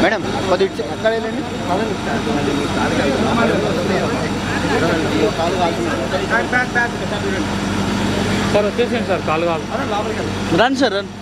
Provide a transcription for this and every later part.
Madam కొద్ది ఎక్కడ వెళ్ళండి సార్ వచ్చేసేయండి సార్ కాలు కావాలి రండి సార్ రండి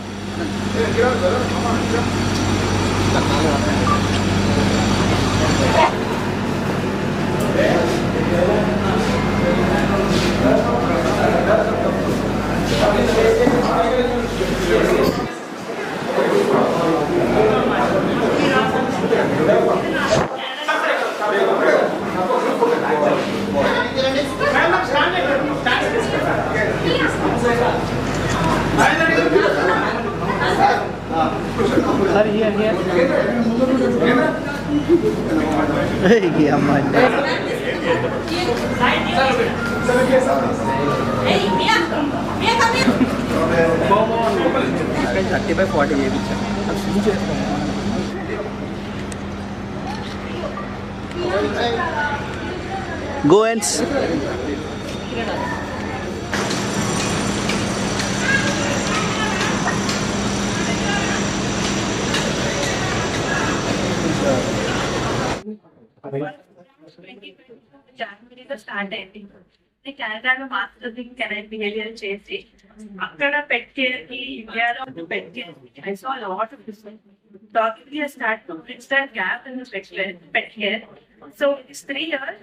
సార్ హియర్ అమ్మాయి థర్టీ బై 40 చేయించాను గోయన్స్ January స్టార్ట్ అయింది. కెనడాలో మాస్టర్ కెనైన్ బిహేవియర్ చేసి అక్కడ పెట్ కేర్ కి ఇండియాలో పెట్ care I saw lot of different doctor start to bridge that gap in pet care. So it's 3 years.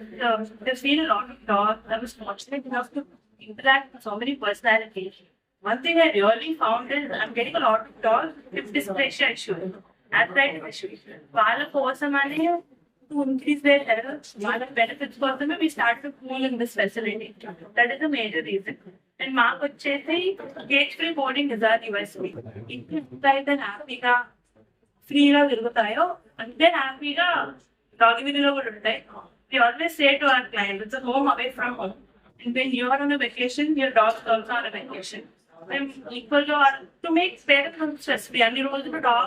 There's been a lot of dogs. I was fortunate enough to interact with so many personalities. One thing I really found is I'm getting a lot of dogs with dysplasia issues, arthritis issues. వాళ్ళ కోసమని to increase their health, వాళ్ళ benefits కోసమే we started pooling this facility. That is a major reason. And మాకు వచ్చేసి cage free boarding is our USP. ఇంట్లో అయితే హ్యాపీగా ఫ్రీగా తిరుగుతాయో అంతే హ్యాపీగా డాగ్ విల్లులో కూడా ఉంటాయి. We always say to our clients, it's a home away from home. And when you are on a vacation, your dog is also on a vacation. I'm equal to make parents stress free. And you also dog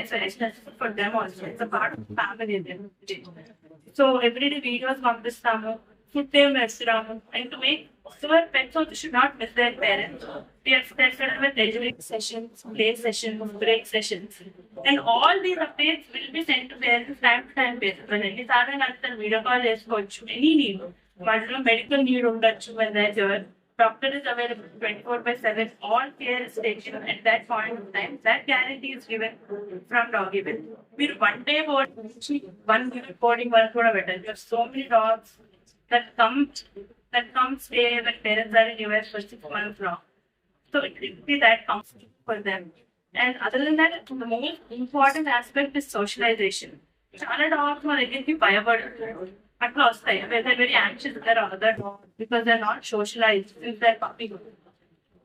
it's very stressful for them also. It's a part of the family. So every day videos పంపిస్తాము, food time వేస్తున్నాము. And to make sure pets also should not miss their parents, we have started with education sessions, play sessions, break sessions. And all these updates will be sent to parents time to time basis. When any సాధారణ అంతా video call చేసుకోవచ్చు. Any need. వాటిలో medical need ఉండొచ్చు. When there's your doctor is available 24/7, all care is taken at that point of time. That guarantee is given from Doggyville. We're 1 day board, 1 unit boarding work for a veteran. There are so many dogs that come stay when parents are in US for 6 months long. So it will be that comfortable for them. And other than that, the most important aspect is socialization. Chala dogs are again భయపడతారు. అట్లా వస్తాయి. They're very anxious with their other dogs because they're not socialized since they're puppyhood.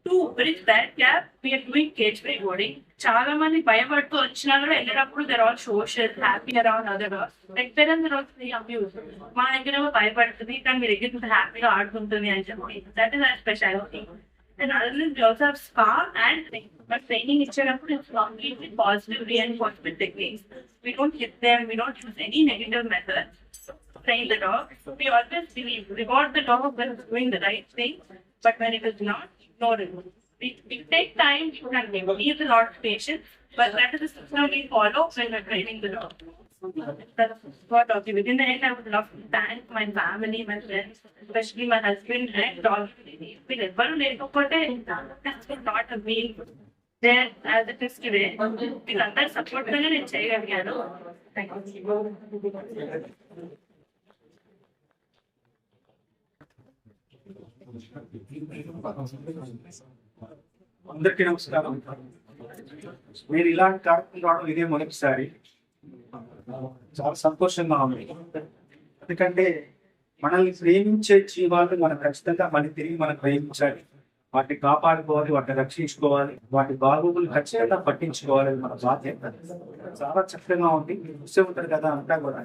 To bridge that gap, we are doing cage free boarding. చాలా మంది భయపడుతూ వచ్చినా కూడా వెళ్ళేటప్పుడు they're all social, happy around other dogs. Like parents are also very amused. మా దగ్గర భయపడుతుంది కానీ మీ దగ్గర హ్యాపీగా ఆడుకుంటుంది అని చెప్పి. That is our specialty. And other than we also have spa and training. But training ఇచ్చేటప్పుడు it's completely positive reinforcement techniques. We don't hit them, we don't use any negative methods. Train the dog. We always believe reward the dog when it's doing the right thing, but when it is not, ignore it. We take time and we need a lot of patience, but that is the system we follow when we're training the dog. That's what okay. Within the end, I would love to thank my family, my friends, especially my husband and dog. We never that's not a meal there as it is today. We under support and cheyaganu. Thank you. అందరికీ నమస్కారం. మీరు ఇలాంటి కార్యక్రమం రావడం ఇదే మొదటిసారి. చాలా సంతోషంగా ఉంది. ఎందుకంటే మనల్ని ప్రేమించే జీవాలు మనం ఖచ్చితంగా మళ్ళీ తిరిగి మనం ప్రేమించాలి, వాటిని కాపాడుకోవాలి, వాటిని రక్షించుకోవాలి, వాటి బాగోగులు ఖచ్చితంగా పట్టించుకోవాలి. మన బాధ్యత. చాలా చక్కగా ఉంది. చూసే ఉంటారు కదా అంతా కూడా.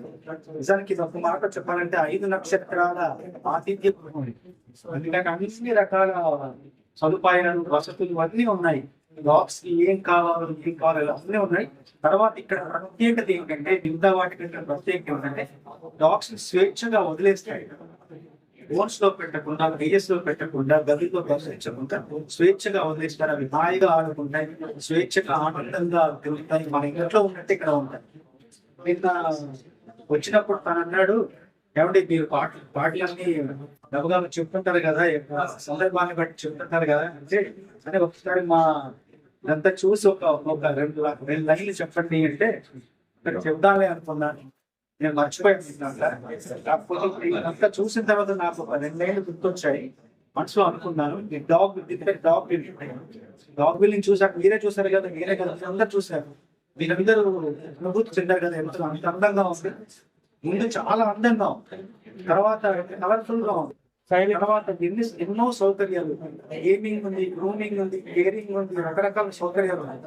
నిజానికి ఒక మాట చెప్పాలంటే 5 నక్షత్రాల ఆతిథ్యం ఉంది. అందుకని అన్ని రకాల సదుపాయాలు, వసతులు అన్నీ ఉన్నాయి. డాగ్స్ కి ఏం కావాలో అన్నీ ఉన్నాయి. తర్వాత ఇక్కడ ప్రత్యేకత ఏంటంటే మిగతా వాటికంటే ప్రత్యేకత ఏంటంటే డాగ్స్ ని స్వేచ్ఛగా వదిలేస్తాయి. బోన్స్ లో పెట్టకుండా, కేఎస్ లో పెట్టకుండా, గదిలో ప్రశ్నించకుండా స్వేచ్ఛగా వదిలేస్తారు. అవి హాయిగా ఆడుకుంటాయి, స్వేచ్ఛగా ఆనందంగా తిరుగుతాయి. మన ఇంట్లో ఉన్నట్టు ఇక్కడ ఉంటాయి. నిన్న వచ్చినప్పుడు తను అన్నాడు, ఏమంటే మీరు పాటలన్నీ గబగబా చెప్తుంటారు కదా, సందర్భాన్ని బట్టి చెప్తుంటారు కదా అంటే, అని ఒకసారి మా ఇదంతా చూసి ఒక రెండు లైన్లు చెప్పండి అంటే ఇక్కడ చెప్దామే అనుకున్నాను. నేను మర్చిపోయాను. కాకపోతే ఇదంతా చూసిన తర్వాత నాకు ఒక 2 లైన్లు గుర్తొచ్చాయి. మనసులో అనుకున్నాను, ఈ డాగ్ బిల్లింగ్ చూసాక మీరే చూసారు కదా, అందరు చూసారు. మీరందరూ అనుభూతి చెందారు కదా, అంత అందంగా ఉంది. ముందు చాలా అందంగా ఉంది, తర్వాత కలర్ఫుల్ గా ఉంది, తర్వాత ఎన్నో సౌకర్యాలు, గేమింగ్ ఉంది, గ్రూమింగ్ ఉంది, కేరింగ్ ఉంది, రకరకాల సౌకర్యాలు ఉన్నాయి.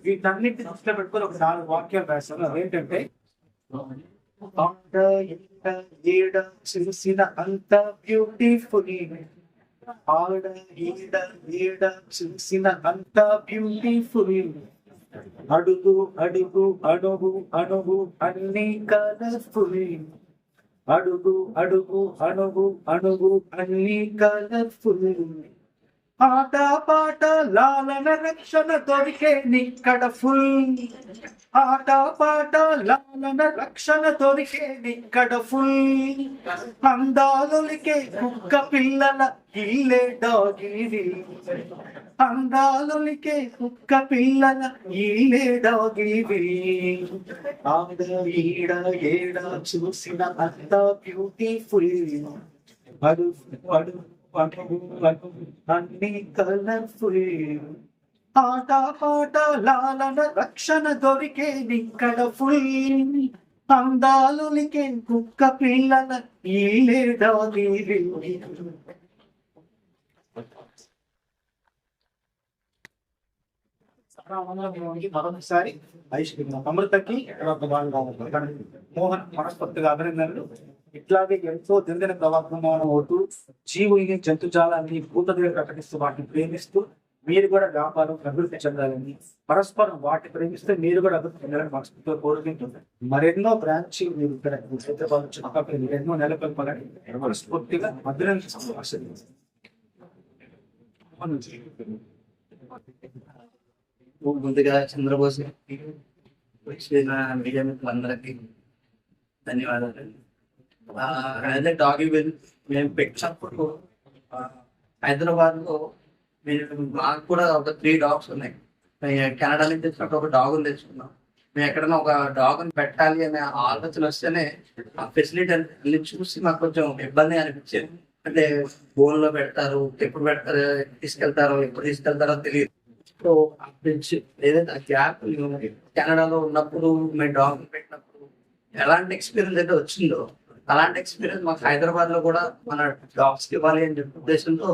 వీటన్నిటిని దృష్టిలో పెట్టుకొని ఒక 4 వాక్యాలు రాశాను. అదేంటంటే, చూసిన అంత బ్యూటిఫుల్, ఆడ ఈడ చూసిన అంత బ్యూటిఫుల్, అడుగు అడుగు అడుగు అడుగు అన్ని కలర్ఫుల్, అడుగు అడుగు అడుగు అడుగు అన్ని కలర్ఫుల్, ఆట పాట లాలన రక్షణ దొరికే నిక్కడ ఫుల్, ఆట పాట లాలన రక్షణ దొరికే నిక్కడ ఫుల్, అందాలొలికే కుక్క పిల్లల ఇల్లే డాగిరి, అందాలొలికే కుక్క పిల్లల ఇల్లే డాగిరి, ఆడ ఈడ ఏడ చూసిన అంత బ్యూటిఫుల్, అడుగు అన్ని కలర్ఫుల్, ఆట పాట లాలన రక్షణ దొరికే నిక్కడ ఫుల్, అందాలులికే కుక్క పిల్లల ఈలే డాగిరి. మరొకసారి అమృతకి మోహన్ మనస్ఫూర్తిగా అభినందనలు. ఇట్లాగే ఎంతో దినదిన ప్రవర్తమానం అవుతూ జీవుల్ని, జంతుజాలాన్ని భూతదేవి ప్రకటిస్తూ వాటిని ప్రేమిస్తూ మీరు కూడా వ్యాపారం అభివృద్ధి చెందాలని, పరస్పరం వాటిని ప్రేమిస్తే మీరు కూడా అభివృద్ధి చెందాలని మనస్ఫూర్తిగా కోరుకుంటున్నారు. మరెన్నో బ్రాంచ్ మీరు ఇక్కడ హైదరాబాద్ చుట్టుపక్కల మీరు ఎన్నో నెలకొల్పాలని మనస్ఫూర్తిగా అభినందిస్తూ ఆశీర్వదిస్తాను. ముందుగా చంద్రబోస్ వచ్చిన మీడియా మిత్రులందరికీ ధన్యవాదాలు. అదే డాగి విల్ మేము పెట్టినప్పుడు హైదరాబాద్ లో మాకు కూడా ఒక 3 డాగ్స్ ఉన్నాయి. కెనడా నుంచి తెచ్చినప్పుడు ఒక డాగ్ తెచ్చుకున్నాం. మేము ఎక్కడైనా ఒక డాగ్ పెట్టాలి అనే ఆలోచన వస్తేనే ఆ ఫెసిలిటీ అన్ని చూసి మాకు కొంచెం ఇబ్బంది అనిపించేది. అంటే బోన్ లో పెడతారు, ఎప్పుడు పెడతారు, ఎప్పుడు తీసుకెళ్తారో తెలియదు. సో అప్పుడు ఏదైతే ఆ గ్యాప్ కెనడాలో ఉన్నప్పుడు మేము డాగ్ పెట్టినప్పుడు ఎలాంటి ఎక్స్పీరియన్స్ అయితే వచ్చిందో అలాంటి ఎక్స్పీరియన్స్ మాకు హైదరాబాద్ లో కూడా మన డాగ్స్ కి ఇవ్వాలి అని చెప్పే ఉద్దేశంతో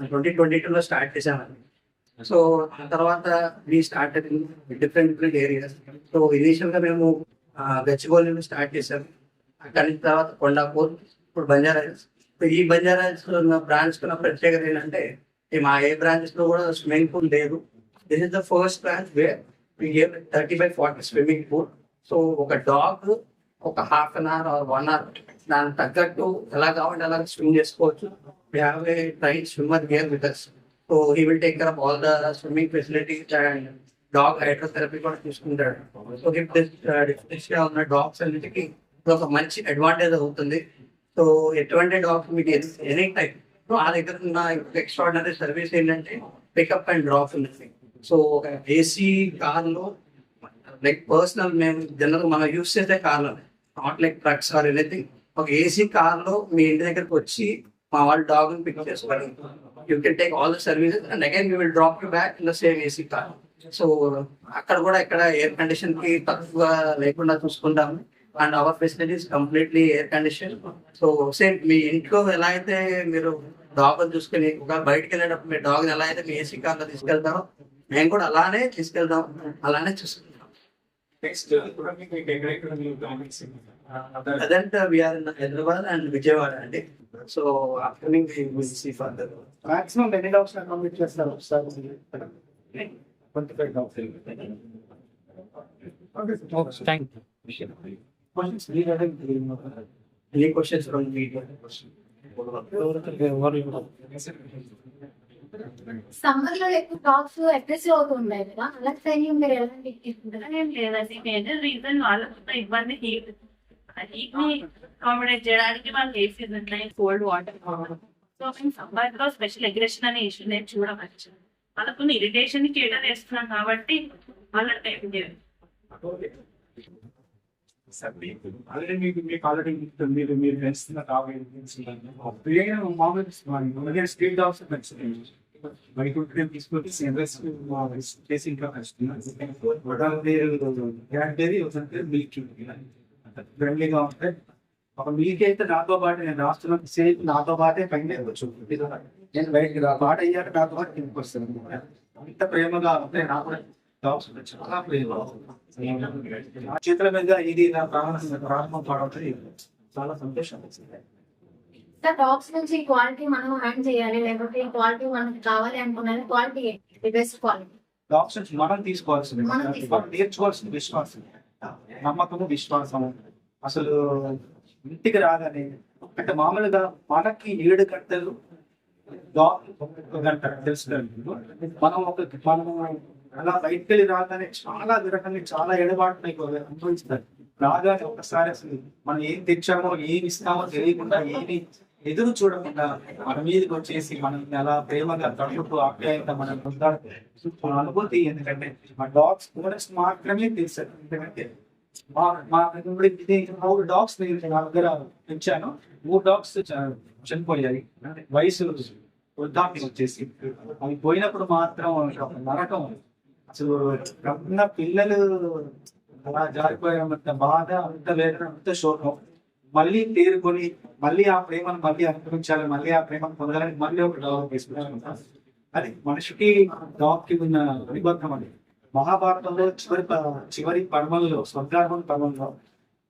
2022లో స్టార్ట్ చేసామండి. సో ఆ తర్వాత we started different areas. So initial గా మేము గచ్చిబౌలిలో స్టార్ట్ చేసాము. అక్కడి నుంచి తర్వాత కొండాపూర్, ఇప్పుడు బంజారాహిల్స్. ఈ బంజారాహిల్స్ లో ఉన్న బ్రాంచ్ కున్న ప్రత్యేకత ఏంటంటే మా ఏ బ్రాంచెస్ లో కూడా స్విమ్మింగ్ పూల్ లేదు. This is the first branch where we give 30/40 swimming pool. So ఒక డాగ్ ఒక ½ an hour or 1 hour దానికి తగ్గట్టు ఎలా కావాలంటే అలా స్విమ్ చేసుకోవచ్చు. We have a trained swimmer here with us. So he will take care of all the swimming facilities and dog hydrotherapy కూడా తీసుకుంటాడు. సో if this ఉన్న డాగ్స్ అన్నిటికీ ఒక మంచి అడ్వాంటేజ్ అవుతుంది. సో ఎటువంటి డాగ్స్ మీకు ఎనీ టైం ఆ దగ్గర ఉన్న ఎక్స్ట్రాడినరీ సర్వీస్ ఏంటంటే పికప్ అండ్ డ్రాప్ ఉంది. సో ఒక ఏసీ కార్లో లైక్ పర్సనల్ మేము జనరల్ మనం యూస్ చేసే కార్లో, not like trucks or anything, ఒక ఏసీ కార్లో మీ ఇంటి దగ్గరకు వచ్చి మా వాళ్ళు డాగ్ పిక్ చేసుకోవాలి. You can take all the services and again you will drop you back in the same AC car. So అక్కడ కూడా ఇక్కడ ఎయిర్ కండిషన్ కి తక్కువ లేకుండా చూసుకుంటాము. And hour facilities completely air condition. So same మీ ఇంట్లో ఎలా అయితే మీరు డాగ్ చూసుకుని ఒక బయటకు వెళ్ళేటప్పుడు మీ డాగ్ ఎలా అయితే మీ ఏసీ కార్లో తీసుకెళ్తారో మేము కూడా అలానే తీసుకెళ్దాం, అలానే చూసుకుంటాం. అదంటే we are in Hyderabad and Vijayawada అండి. So upcoming will see further. Maximum ఎన్ని డాగ్స్ కంప్లీట్ చేస్తారు ఒకసారి? 25 dogs. Thank you. Questions? Any questions from me? Summer లో ఎక్కువ డాగ్స్ అగ్రెసివ్ అవుతుంటాయి కదా, అలా ట్రైనింగ్ మీరు ఎలాంటి తీసుకుంటారు? ఏం లేదండి, మేజర్ రీజన్ వాళ్ళకున్న ఇబ్బంది హీట్ ని అకామిడేట్ చేయడానికి వాళ్ళు ఏసీస్ ఉన్నాయి, కోల్డ్ వాటర్. సో మేము సమ్మర్ లో స్పెషల్ అగ్రెషన్ అనే ఇష్యూ నేను చూడవచ్చు. వాళ్ళకున్న ఇరిటేషన్ కేటర్ చేస్తున్నాం కాబట్టి వాళ్ళ టైం లేదు. ఆల్రెడీ మీకు ఆల్రెడీ మీరు పెంచుతున్న మామూలుగా స్ట్రీట్ డాగ్స్ పెంచుతుంది. బయట తీసుకొచ్చి చేసి ఇంట్లో పెంచుతున్నాను. మిల్క్ ఫ్రెండ్లీగా ఉంటాయి. ఒక మిల్క్ అయితే నాతో పాటు నేను రాస్తున్నాను, సేమ్ నాతో పాటే పైన వచ్చు. నేను బయటకి పాట అయ్యాక నాతో పాటు ఇంటికి వస్తాను. అంత ప్రేమగా ఉంటాయి. నాకు డాగ్స్ చాలా ప్రేమ. ఆ చేతుల మీద ఇది నా ప్రారంభం పాడవుతుంది. చాలా సంతోషం వచ్చింది. డాగ్స్ నుంచి క్వాలిటీ మనం హ్యాండ్ చేయాలి, లేకపోతే ఈ క్వాలిటీ మనకి కావాలి అనుకున్నది క్వాలిటీ బెస్ట్ క్వాలిటీ. డాగ్స్ నుంచి మనం తీసుకోవాల్సింది, మనం తీసుకోవాలి. నేర్చుకోవాల్సింది విశ్వాసం, నమ్మకము, విశ్వాసము. అసలు ఇంటికి రాగానే అంటే మామూలుగా మనకి 7 గంటలు డాగ్ 1 గంట తెలుసుకోండి. మనం అలా బయటకు వెళ్ళి రాగానే చాలా విరకంగా చాలా ఎడబాటు అనుభవిస్తారు. రాగానే ఒకసారి అసలు మనం ఏం తెచ్చామో ఏమి ఇస్తామో తెలియకుండా ఏమి ఎదురు చూడకుండా మన మీదకి వచ్చేసి మనం అలా ప్రేమగా తడుపుతూ ఆప్యాయంగా మనం పొందాలి అనుభూతి. ఎందుకంటే మా డాగ్స్ ఓనర్స్ మాత్రమే తెలుసు. ఎందుకంటే మా 3 డాగ్స్ నా దగ్గర పెంచాను. 3 డాగ్స్ చనిపోయాయి, వయసు వృద్ధాప్యం వచ్చేసి. అవి పోయినప్పుడు మాత్రం ఒక నరకం. అసలు ఉన్న పిల్లలు అలా జారిపోయినంత బాధ, అంత వేదన, అంత శోకం. మళ్ళీ తేరుకొని మళ్ళీ ఆ ప్రేమను మళ్ళీ అనుభవించాలి, మళ్ళీ ఆ ప్రేమను పొందాలని మళ్ళీ ఒక డాగ్ తీసుకున్నాను. అది మనిషికి డాగ్ కి ఉన్న నిబంధన. అది మహాభారతంలో చివరి పర్వంలో, స్వర్గార్హం పర్వంలో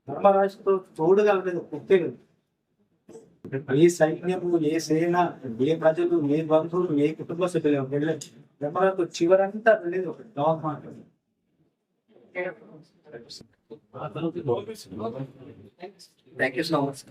ధర్మరాజుతో తోడుగా ఉండేది ఒక్కలేదు. ఏ సైన్యము, ఏ సేన, ఏ ప్రజలు, ఏ బంధువులు, ఏ కుటుంబ సభ్యులు వెళ్ళలేదు. ధర్మరాజు చివరంతా వెళ్ళేది ఒక డాగ్ మాత్రమే. Thank you so much.